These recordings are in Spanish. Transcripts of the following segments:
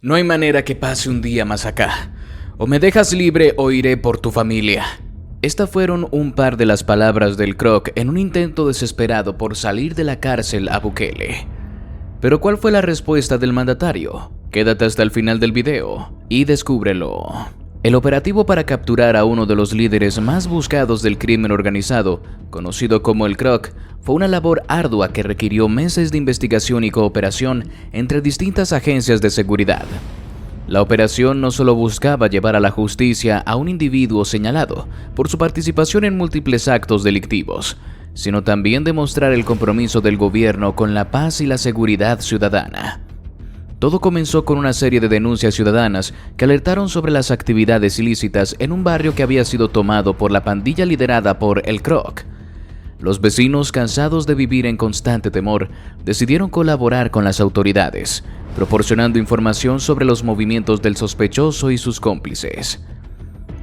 No hay manera que pase un día más acá. O me dejas libre o iré por tu familia. Estas fueron un par de las palabras del Croc en un intento desesperado por salir de la cárcel a Bukele. Pero ¿cuál fue la respuesta del mandatario? Quédate hasta el final del video y descúbrelo. El operativo para capturar a uno de los líderes más buscados del crimen organizado, conocido como el Croc, fue una labor ardua que requirió meses de investigación y cooperación entre distintas agencias de seguridad. La operación no solo buscaba llevar a la justicia a un individuo señalado por su participación en múltiples actos delictivos, sino también demostrar el compromiso del gobierno con la paz y la seguridad ciudadana. Todo comenzó con una serie de denuncias ciudadanas que alertaron sobre las actividades ilícitas en un barrio que había sido tomado por la pandilla liderada por el Croc. Los vecinos, cansados de vivir en constante temor, decidieron colaborar con las autoridades, proporcionando información sobre los movimientos del sospechoso y sus cómplices.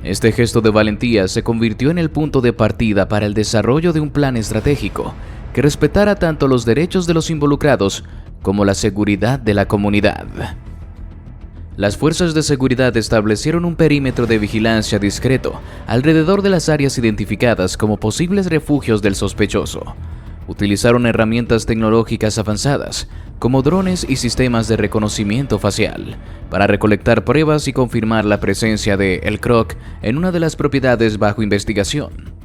Este gesto de valentía se convirtió en el punto de partida para el desarrollo de un plan estratégico que respetara tanto los derechos de los involucrados como la seguridad de la comunidad. Las fuerzas de seguridad establecieron un perímetro de vigilancia discreto alrededor de las áreas identificadas como posibles refugios del sospechoso. Utilizaron herramientas tecnológicas avanzadas, como drones y sistemas de reconocimiento facial, para recolectar pruebas y confirmar la presencia de El Croc en una de las propiedades bajo investigación.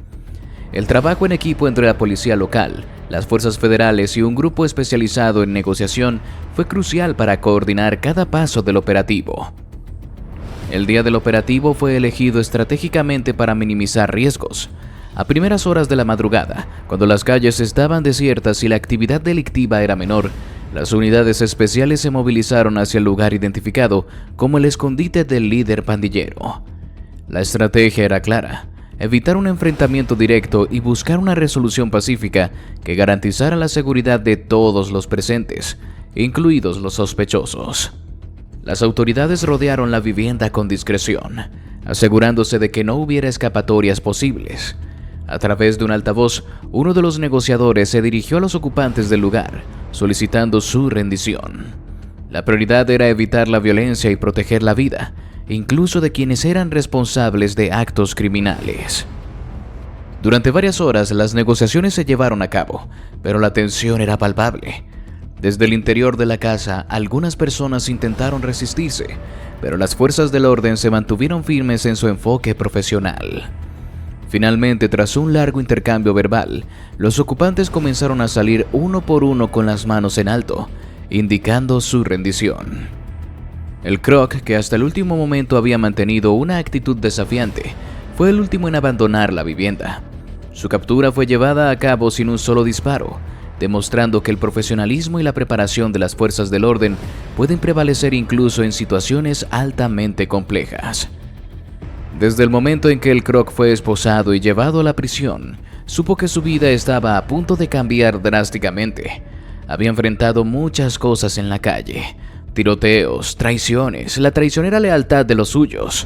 El trabajo en equipo entre la policía local, las fuerzas federales y un grupo especializado en negociación fue crucial para coordinar cada paso del operativo. El día del operativo fue elegido estratégicamente para minimizar riesgos. A primeras horas de la madrugada, cuando las calles estaban desiertas y la actividad delictiva era menor, las unidades especiales se movilizaron hacia el lugar identificado como el escondite del líder pandillero. La estrategia era clara: evitar un enfrentamiento directo y buscar una resolución pacífica que garantizara la seguridad de todos los presentes, incluidos los sospechosos. Las autoridades rodearon la vivienda con discreción, asegurándose de que no hubiera escapatorias posibles. A través de un altavoz, uno de los negociadores se dirigió a los ocupantes del lugar, solicitando su rendición. La prioridad era evitar la violencia y proteger la vida, incluso de quienes eran responsables de actos criminales. Durante varias horas las negociaciones se llevaron a cabo, pero la tensión era palpable. Desde el interior de la casa, algunas personas intentaron resistirse, pero las fuerzas del orden se mantuvieron firmes en su enfoque profesional. Finalmente, tras un largo intercambio verbal, los ocupantes comenzaron a salir uno por uno con las manos en alto, indicando su rendición. El Croc, que hasta el último momento había mantenido una actitud desafiante, fue el último en abandonar la vivienda. Su captura fue llevada a cabo sin un solo disparo, demostrando que el profesionalismo y la preparación de las fuerzas del orden pueden prevalecer incluso en situaciones altamente complejas. Desde el momento en que el Croc fue esposado y llevado a la prisión, supo que su vida estaba a punto de cambiar drásticamente. Había enfrentado muchas cosas en la calle: tiroteos, traiciones, la traicionera lealtad de los suyos.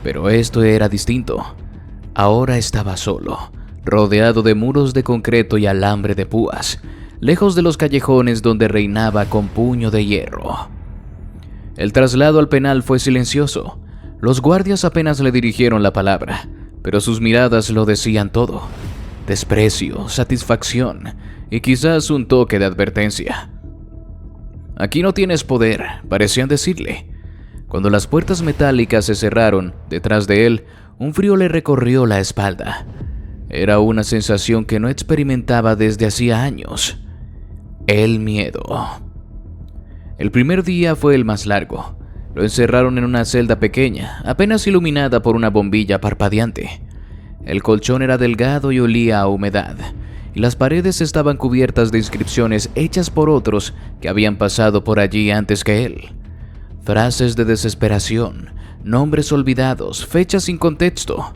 Pero esto era distinto. Ahora estaba solo, rodeado de muros de concreto y alambre de púas, lejos de los callejones donde reinaba con puño de hierro. El traslado al penal fue silencioso. Los guardias apenas le dirigieron la palabra, pero sus miradas lo decían todo: desprecio, satisfacción y quizás un toque de advertencia. «Aquí no tienes poder», parecían decirle. Cuando las puertas metálicas se cerraron detrás de él, un frío le recorrió la espalda. Era una sensación que no experimentaba desde hacía años: el miedo. El primer día fue el más largo. Lo encerraron en una celda pequeña, apenas iluminada por una bombilla parpadeante. El colchón era delgado y olía a humedad, y las paredes estaban cubiertas de inscripciones hechas por otros que habían pasado por allí antes que él. Frases de desesperación, nombres olvidados, fechas sin contexto.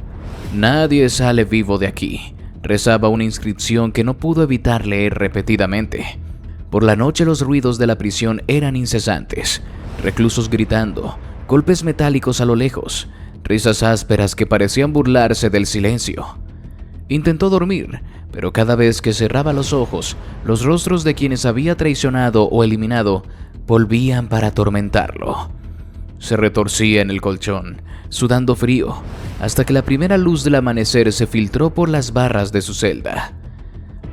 «Nadie sale vivo de aquí», rezaba una inscripción que no pudo evitar leer repetidamente. Por la noche los ruidos de la prisión eran incesantes: reclusos gritando, golpes metálicos a lo lejos, risas ásperas que parecían burlarse del silencio. Intentó dormir, pero cada vez que cerraba los ojos, los rostros de quienes había traicionado o eliminado volvían para atormentarlo. Se retorcía en el colchón, sudando frío, hasta que la primera luz del amanecer se filtró por las barras de su celda.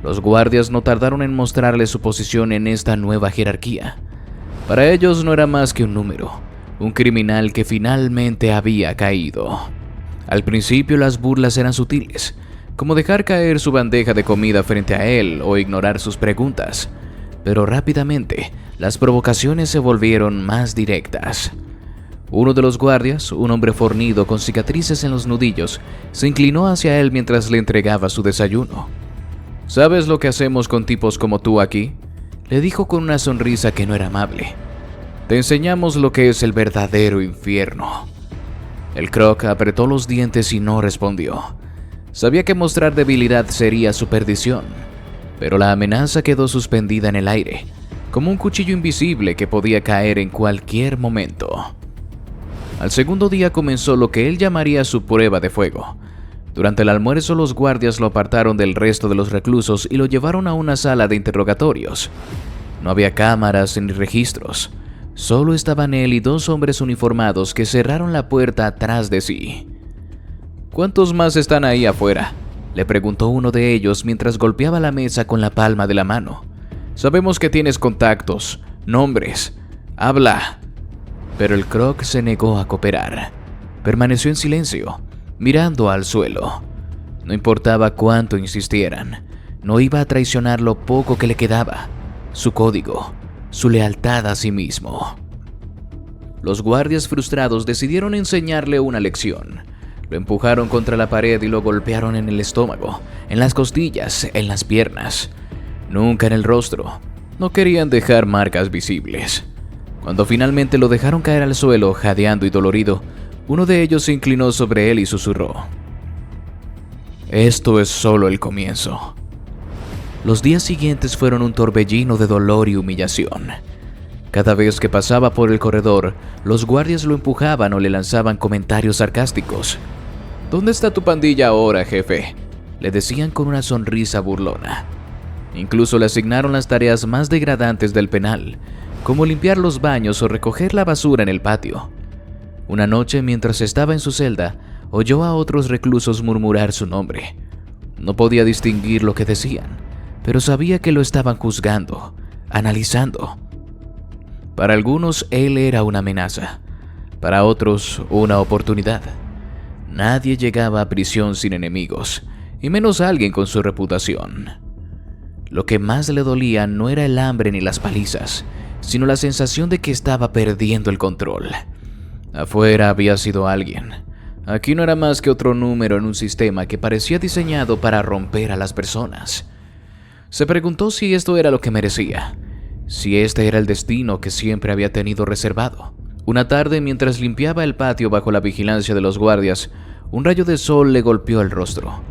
Los guardias no tardaron en mostrarle su posición en esta nueva jerarquía. Para ellos no era más que un número, un criminal que finalmente había caído. Al principio las burlas eran sutiles, como dejar caer su bandeja de comida frente a él o ignorar sus preguntas, pero rápidamente las provocaciones se volvieron más directas. Uno de los guardias, un hombre fornido con cicatrices en los nudillos, se inclinó hacia él mientras le entregaba su desayuno. ¿Sabes lo que hacemos con tipos como tú aquí?, le dijo con una sonrisa que no era amable. Te enseñamos lo que es el verdadero infierno. El Croc apretó los dientes y no respondió. Sabía que mostrar debilidad sería su perdición, pero la amenaza quedó suspendida en el aire, como un cuchillo invisible que podía caer en cualquier momento. Al segundo día comenzó lo que él llamaría su prueba de fuego. Durante el almuerzo los guardias lo apartaron del resto de los reclusos y lo llevaron a una sala de interrogatorios. No había cámaras ni registros, solo estaban él y dos hombres uniformados que cerraron la puerta atrás de sí. ¿Cuántos más están ahí afuera?, le preguntó uno de ellos mientras golpeaba la mesa con la palma de la mano. Sabemos que tienes contactos, nombres. Habla. Pero el Croc se negó a cooperar. Permaneció en silencio, mirando al suelo. No importaba cuánto insistieran, no iba a traicionar lo poco que le quedaba, su código, su lealtad a sí mismo. Los guardias frustrados decidieron enseñarle una lección. Lo empujaron contra la pared y lo golpearon en el estómago, en las costillas, en las piernas. Nunca en el rostro. No querían dejar marcas visibles. Cuando finalmente lo dejaron caer al suelo, jadeando y dolorido, uno de ellos se inclinó sobre él y susurró: Esto es solo el comienzo. Los días siguientes fueron un torbellino de dolor y humillación. Cada vez que pasaba por el corredor, los guardias lo empujaban o le lanzaban comentarios sarcásticos. ¿Dónde está tu pandilla ahora, jefe?, le decían con una sonrisa burlona. Incluso le asignaron las tareas más degradantes del penal, como limpiar los baños o recoger la basura en el patio. Una noche, mientras estaba en su celda, oyó a otros reclusos murmurar su nombre. No podía distinguir lo que decían, pero sabía que lo estaban juzgando, analizando. Para algunos, él era una amenaza. Para otros, una oportunidad. Nadie llegaba a prisión sin enemigos, y menos alguien con su reputación. Lo que más le dolía no era el hambre ni las palizas, sino la sensación de que estaba perdiendo el control. Afuera había sido alguien. Aquí no era más que otro número en un sistema que parecía diseñado para romper a las personas. Se preguntó si esto era lo que merecía, si este era el destino que siempre había tenido reservado. Una tarde, mientras limpiaba el patio bajo la vigilancia de los guardias, un rayo de sol le golpeó el rostro.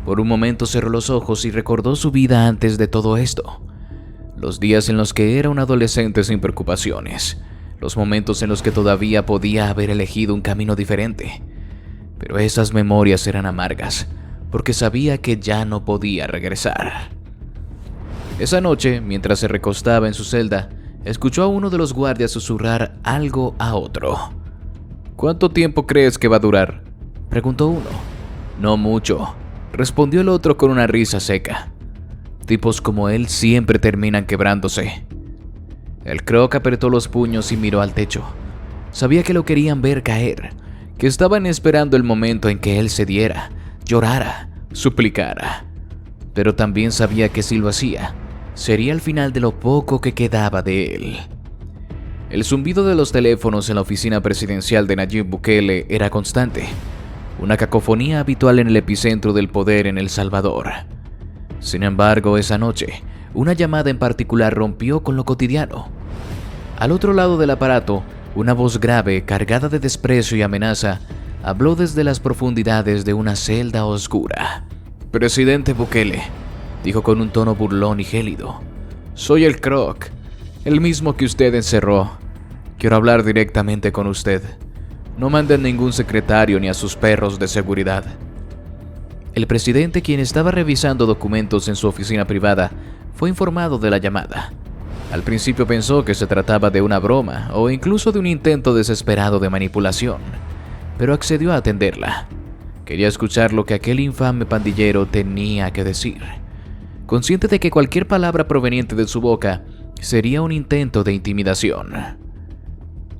Por un momento cerró los ojos y recordó su vida antes de todo esto. Los días en los que era un adolescente sin preocupaciones, los momentos en los que todavía podía haber elegido un camino diferente. Pero esas memorias eran amargas, porque sabía que ya no podía regresar. Esa noche, mientras se recostaba en su celda, escuchó a uno de los guardias susurrar algo a otro. ¿Cuánto tiempo crees que va a durar?, preguntó uno. No mucho, respondió el otro con una risa seca. Tipos como él siempre terminan quebrándose. El Croc apretó los puños y miró al techo. Sabía que lo querían ver caer, que estaban esperando el momento en que él cediera, llorara, suplicara. Pero también sabía que si lo hacía, sería el final de lo poco que quedaba de él. El zumbido de los teléfonos en la oficina presidencial de Nayib Bukele era constante, una cacofonía habitual en el epicentro del poder en El Salvador. Sin embargo, esa noche, una llamada en particular rompió con lo cotidiano. Al otro lado del aparato, una voz grave, cargada de desprecio y amenaza, habló desde las profundidades de una celda oscura. Presidente Bukele, dijo con un tono burlón y gélido. Soy el Croc, el mismo que usted encerró. Quiero hablar directamente con usted. No manden ningún secretario ni a sus perros de seguridad. El presidente, quien estaba revisando documentos en su oficina privada, fue informado de la llamada. Al principio pensó que se trataba de una broma o incluso de un intento desesperado de manipulación, pero accedió a atenderla. Quería escuchar lo que aquel infame pandillero tenía que decir, consciente de que cualquier palabra proveniente de su boca sería un intento de intimidación.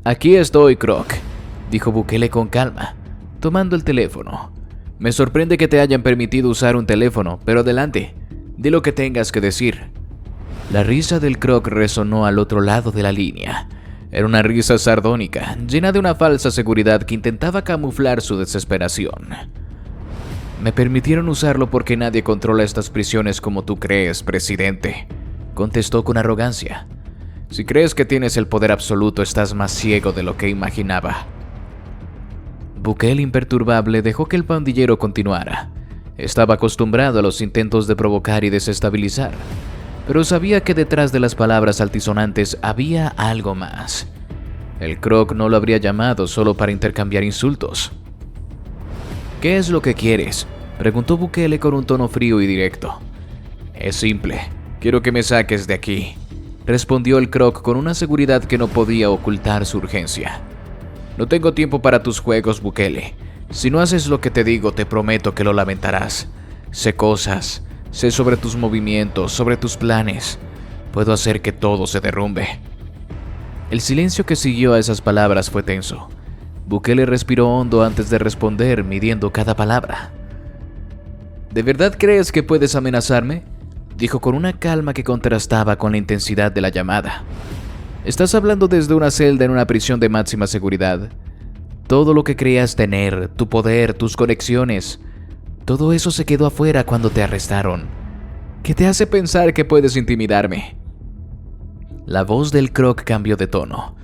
«Aquí estoy, Croc», dijo Bukele con calma, tomando el teléfono. «Me sorprende que te hayan permitido usar un teléfono, pero adelante, di lo que tengas que decir». La risa del Croc resonó al otro lado de la línea. Era una risa sardónica, llena de una falsa seguridad que intentaba camuflar su desesperación. «Me permitieron usarlo porque nadie controla estas prisiones como tú crees, presidente», contestó con arrogancia. «Si crees que tienes el poder absoluto, estás más ciego de lo que imaginaba». Bukele, imperturbable, dejó que el pandillero continuara. Estaba acostumbrado a los intentos de provocar y desestabilizar, pero sabía que detrás de las palabras altisonantes había algo más. El Croc no lo habría llamado solo para intercambiar insultos. «¿Qué es lo que quieres?», preguntó Bukele con un tono frío y directo. «Es simple, quiero que me saques de aquí», respondió el Croc con una seguridad que no podía ocultar su urgencia. «No tengo tiempo para tus juegos, Bukele. Si no haces lo que te digo, te prometo que lo lamentarás. Sé cosas, sé sobre tus movimientos, sobre tus planes. Puedo hacer que todo se derrumbe». El silencio que siguió a esas palabras fue tenso. Bukele respiró hondo antes de responder, midiendo cada palabra. «¿De verdad crees que puedes amenazarme?», dijo con una calma que contrastaba con la intensidad de la llamada. «Estás hablando desde una celda en una prisión de máxima seguridad. Todo lo que creías tener, tu poder, tus conexiones, todo eso se quedó afuera cuando te arrestaron. ¿Qué te hace pensar que puedes intimidarme?». La voz del Croc cambió de tono.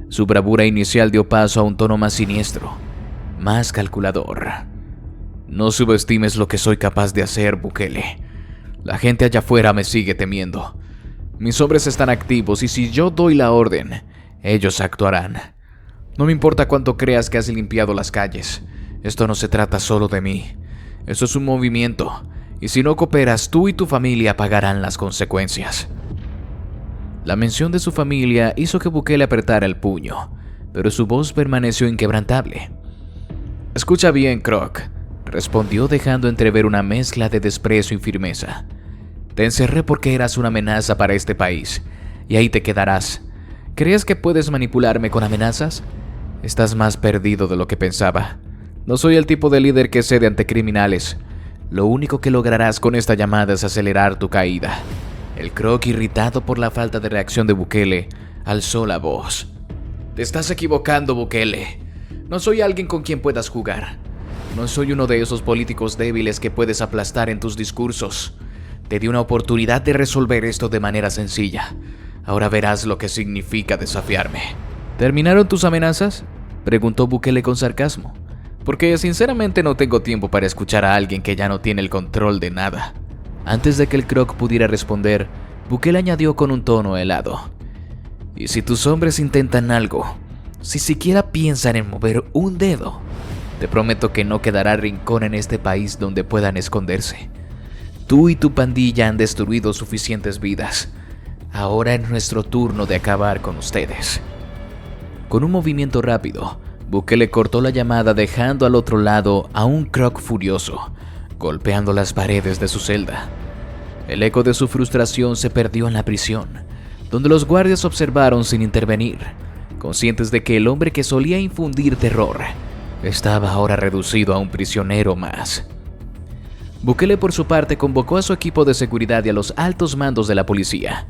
Su bravura inicial dio paso a un tono más siniestro, más calculador. «No subestimes lo que soy capaz de hacer, Bukele. La gente allá afuera me sigue temiendo. Mis hombres están activos y si yo doy la orden, ellos actuarán. No me importa cuánto creas que has limpiado las calles. Esto no se trata solo de mí. Esto es un movimiento, y si no cooperas, tú y tu familia pagarán las consecuencias». La mención de su familia hizo que Bukele apretara el puño, pero su voz permaneció inquebrantable. «Escucha bien, Croc», respondió dejando entrever una mezcla de desprecio y firmeza. «Te encerré porque eras una amenaza para este país, y ahí te quedarás. ¿Crees que puedes manipularme con amenazas? Estás más perdido de lo que pensaba. No soy el tipo de líder que cede ante criminales. Lo único que lograrás con esta llamada es acelerar tu caída». El Croc, irritado por la falta de reacción de Bukele, alzó la voz. «Te estás equivocando, Bukele. No soy alguien con quien puedas jugar. No soy uno de esos políticos débiles que puedes aplastar en tus discursos. Te di una oportunidad de resolver esto de manera sencilla. Ahora verás lo que significa desafiarme». «¿Terminaron tus amenazas?», preguntó Bukele con sarcasmo. «Porque sinceramente no tengo tiempo para escuchar a alguien que ya no tiene el control de nada». Antes de que el Croc pudiera responder, Bukele añadió con un tono helado. «Y si tus hombres intentan algo, si siquiera piensan en mover un dedo, te prometo que no quedará rincón en este país donde puedan esconderse. Tú y tu pandilla han destruido suficientes vidas. Ahora es nuestro turno de acabar con ustedes». Con un movimiento rápido, Bukele cortó la llamada dejando al otro lado a un Croc furioso, golpeando las paredes de su celda. El eco de su frustración se perdió en la prisión, donde los guardias observaron sin intervenir, conscientes de que el hombre que solía infundir terror estaba ahora reducido a un prisionero más. Bukele, por su parte, convocó a su equipo de seguridad y a los altos mandos de la policía.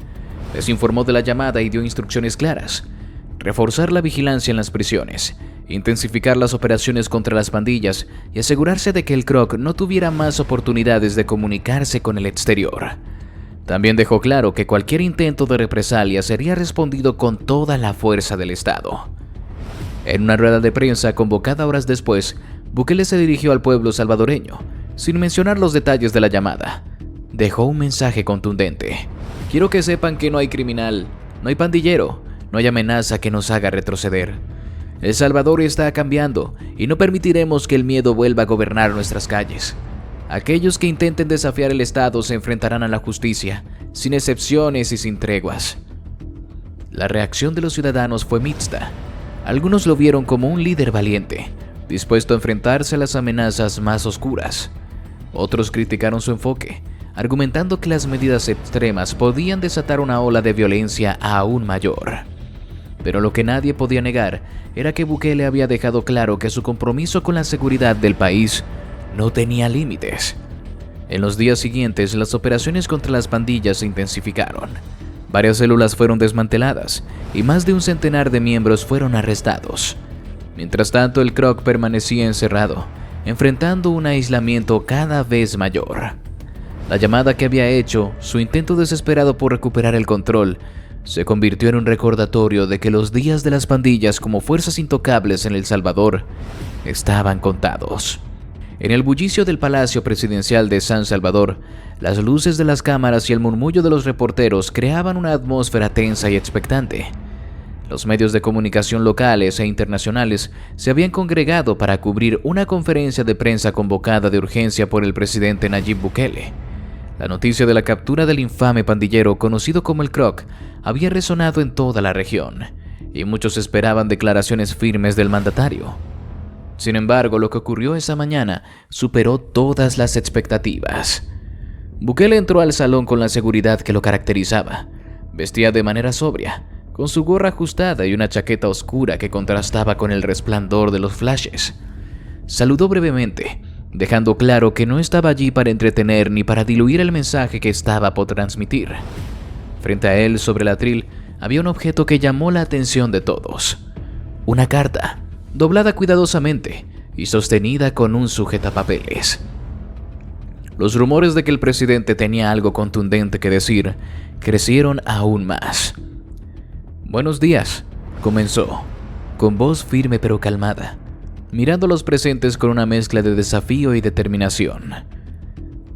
Les informó de la llamada y dio instrucciones claras: reforzar la vigilancia en las prisiones, intensificar las operaciones contra las pandillas y asegurarse de que el Croc no tuviera más oportunidades de comunicarse con el exterior. También dejó claro que cualquier intento de represalia sería respondido con toda la fuerza del Estado. En una rueda de prensa convocada horas después, Bukele se dirigió al pueblo salvadoreño, sin mencionar los detalles de la llamada. Dejó un mensaje contundente: «Quiero que sepan que no hay criminal, no hay pandillero, no hay amenaza que nos haga retroceder. El Salvador está cambiando y no permitiremos que el miedo vuelva a gobernar nuestras calles. Aquellos que intenten desafiar el Estado se enfrentarán a la justicia, sin excepciones y sin treguas». La reacción de los ciudadanos fue mixta. Algunos lo vieron como un líder valiente, dispuesto a enfrentarse a las amenazas más oscuras. Otros criticaron su enfoque, argumentando que las medidas extremas podían desatar una ola de violencia aún mayor. Pero lo que nadie podía negar era que Bukele había dejado claro que su compromiso con la seguridad del país no tenía límites. En los días siguientes, las operaciones contra las pandillas se intensificaron. Varias células fueron desmanteladas y más de un centenar de miembros fueron arrestados. Mientras tanto, el CROC permanecía encerrado, enfrentando un aislamiento cada vez mayor. La llamada que había hecho, su intento desesperado por recuperar el control, se convirtió en un recordatorio de que los días de las pandillas como fuerzas intocables en El Salvador estaban contados. En el bullicio del Palacio Presidencial de San Salvador, las luces de las cámaras y el murmullo de los reporteros creaban una atmósfera tensa y expectante. Los medios de comunicación locales e internacionales se habían congregado para cubrir una conferencia de prensa convocada de urgencia por el presidente Nayib Bukele. La noticia de la captura del infame pandillero conocido como el CROC había resonado en toda la región, y muchos esperaban declaraciones firmes del mandatario. Sin embargo, lo que ocurrió esa mañana superó todas las expectativas. Bukele entró al salón con la seguridad que lo caracterizaba. Vestía de manera sobria, con su gorra ajustada y una chaqueta oscura que contrastaba con el resplandor de los flashes. Saludó brevemente, dejando claro que no estaba allí para entretener ni para diluir el mensaje que estaba por transmitir. Frente a él, sobre el atril, había un objeto que llamó la atención de todos. Una carta, doblada cuidadosamente y sostenida con un sujetapapeles. Los rumores de que el presidente tenía algo contundente que decir crecieron aún más. «Buenos días», comenzó, con voz firme pero calmada, mirando a los presentes con una mezcla de desafío y determinación.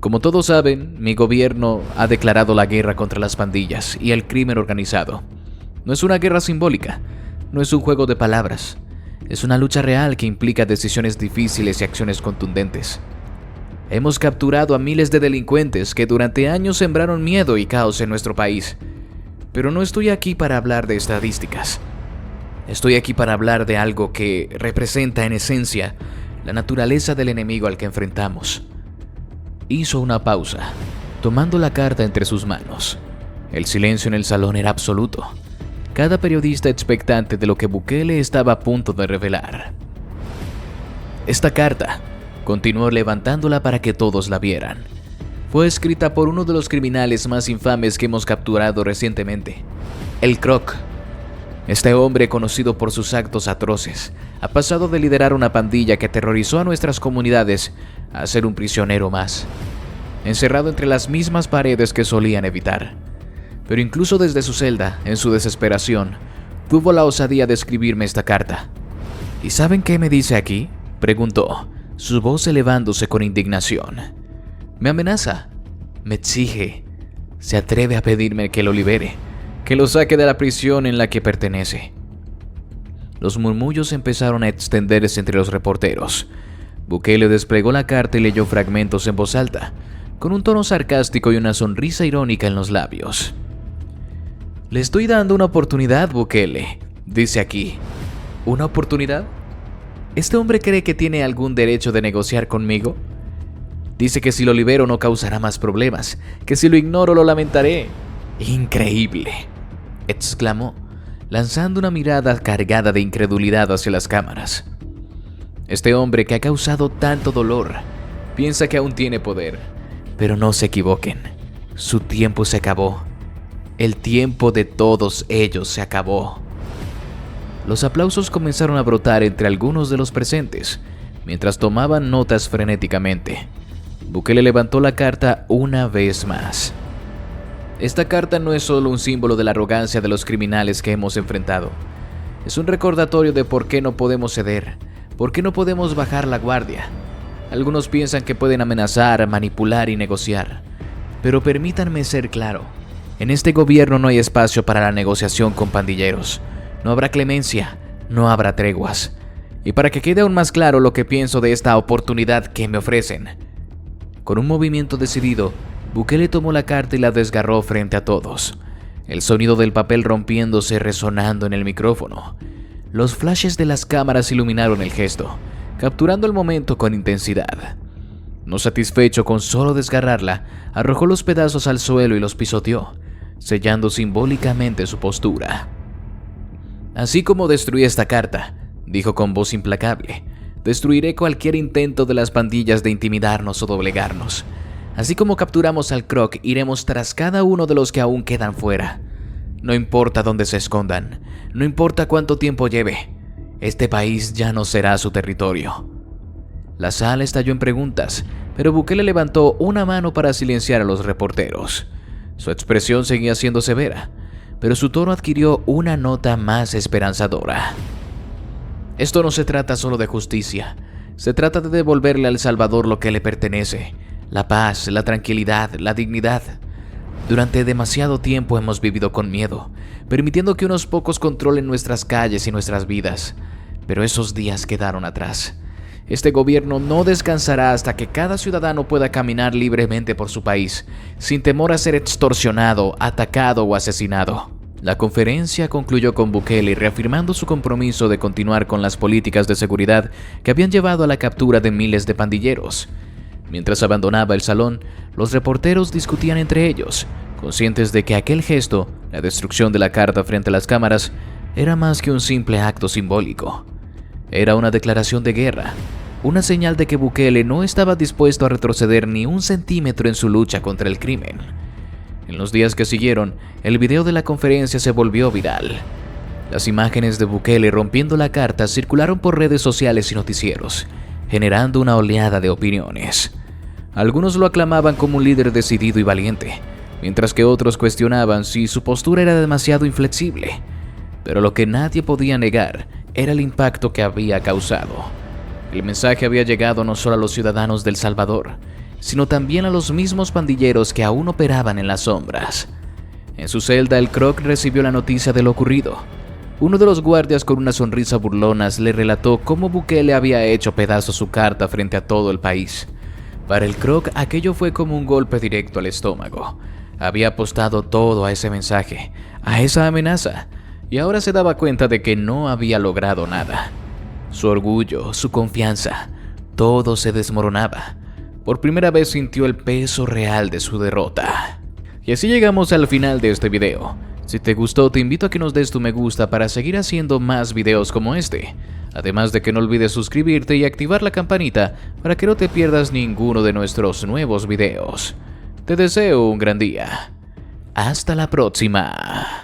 «Como todos saben, mi gobierno ha declarado la guerra contra las pandillas y el crimen organizado. No es una guerra simbólica, no es un juego de palabras. Es una lucha real que implica decisiones difíciles y acciones contundentes. Hemos capturado a miles de delincuentes que durante años sembraron miedo y caos en nuestro país. Pero no estoy aquí para hablar de estadísticas. Estoy aquí para hablar de algo que representa en esencia la naturaleza del enemigo al que enfrentamos». Hizo una pausa, tomando la carta entre sus manos. El silencio en el salón era absoluto. Cada periodista expectante de lo que Bukele estaba a punto de revelar. «Esta carta», continuó levantándola para que todos la vieran, «fue escrita por uno de los criminales más infames que hemos capturado recientemente, el CROC. Este hombre, conocido por sus actos atroces, ha pasado de liderar una pandilla que aterrorizó a nuestras comunidades a ser un prisionero más, encerrado entre las mismas paredes que solían evitar. Pero incluso desde su celda, en su desesperación, tuvo la osadía de escribirme esta carta. ¿Y saben qué me dice aquí?», preguntó, su voz elevándose con indignación. «Me amenaza, me exige, se atreve a pedirme que lo libere, que lo saque de la prisión en la que pertenece». Los murmullos empezaron a extenderse entre los reporteros. Bukele desplegó la carta y leyó fragmentos en voz alta, con un tono sarcástico y una sonrisa irónica en los labios. «Le estoy dando una oportunidad, Bukele», dice aquí. «¿Una oportunidad? ¿Este hombre cree que tiene algún derecho de negociar conmigo? Dice que si lo libero no causará más problemas, que si lo ignoro lo lamentaré. Increíble», exclamó, lanzando una mirada cargada de incredulidad hacia las cámaras. «Este hombre que ha causado tanto dolor piensa que aún tiene poder, pero no se equivoquen, su tiempo se acabó. El tiempo de todos ellos se acabó». Los aplausos comenzaron a brotar entre algunos de los presentes, mientras tomaban notas frenéticamente. Bukele levantó la carta una vez más. «Esta carta no es solo un símbolo de la arrogancia de los criminales que hemos enfrentado. Es un recordatorio de por qué no podemos ceder, por qué no podemos bajar la guardia. Algunos piensan que pueden amenazar, manipular y negociar. Pero permítanme ser claro. En este gobierno no hay espacio para la negociación con pandilleros. No habrá clemencia, no habrá treguas. Y para que quede aún más claro lo que pienso de esta oportunidad que me ofrecen». Con un movimiento decidido, Bukele tomó la carta y la desgarró frente a todos. el sonido del papel rompiéndose resonando en el micrófono. Los flashes de las cámaras iluminaron el gesto, capturando el momento con intensidad. No satisfecho con solo desgarrarla, arrojó los pedazos al suelo y los pisoteó, sellando simbólicamente su postura. Así como destruí esta carta, dijo con voz implacable, destruiré cualquier intento de las pandillas de intimidarnos o doblegarnos. Así como capturamos al Croc, iremos tras cada uno de los que aún quedan fuera. No importa dónde se escondan, no importa cuánto tiempo lleve, este país ya no será su territorio. La sala estalló en preguntas, pero Bukele levantó una mano para silenciar a los reporteros. Su expresión seguía siendo severa, pero su tono adquirió una nota más esperanzadora. Esto no se trata solo de justicia, se trata de devolverle al Salvador lo que le pertenece, la paz, la tranquilidad, la dignidad. Durante demasiado tiempo hemos vivido con miedo, permitiendo que unos pocos controlen nuestras calles y nuestras vidas, pero esos días quedaron atrás. Este gobierno no descansará hasta que cada ciudadano pueda caminar libremente por su país, sin temor a ser extorsionado, atacado o asesinado. La conferencia concluyó con Bukele reafirmando su compromiso de continuar con las políticas de seguridad que habían llevado a la captura de miles de pandilleros. Mientras abandonaba el salón, los reporteros discutían entre ellos, conscientes de que aquel gesto, la destrucción de la carta frente a las cámaras, era más que un simple acto simbólico. Era una declaración de guerra, una señal de que Bukele no estaba dispuesto a retroceder ni un centímetro en su lucha contra el crimen. En los días que siguieron, el video de la conferencia se volvió viral. Las imágenes de Bukele rompiendo la carta circularon por redes sociales y noticieros, generando una oleada de opiniones. Algunos lo aclamaban como un líder decidido y valiente, mientras que otros cuestionaban si su postura era demasiado inflexible. Pero lo que nadie podía negar era el impacto que había causado. El mensaje había llegado no solo a los ciudadanos de El Salvador, sino también a los mismos pandilleros que aún operaban en las sombras. En su celda, el Croc recibió la noticia de lo ocurrido. Uno de los guardias, con una sonrisa burlona, le relató cómo Bukele había hecho pedazos su carta frente a todo el país. Para el Croc, aquello fue como un golpe directo al estómago. Había apostado todo a ese mensaje, a esa amenaza, y ahora se daba cuenta de que no había logrado nada. Su orgullo, su confianza, todo se desmoronaba. Por primera vez sintió el peso real de su derrota. Y así llegamos al final de este video. Si te gustó, te invito a que nos des tu me gusta para seguir haciendo más videos como este. Además de que no olvides suscribirte y activar la campanita para que no te pierdas ninguno de nuestros nuevos videos. Te deseo un gran día. Hasta la próxima.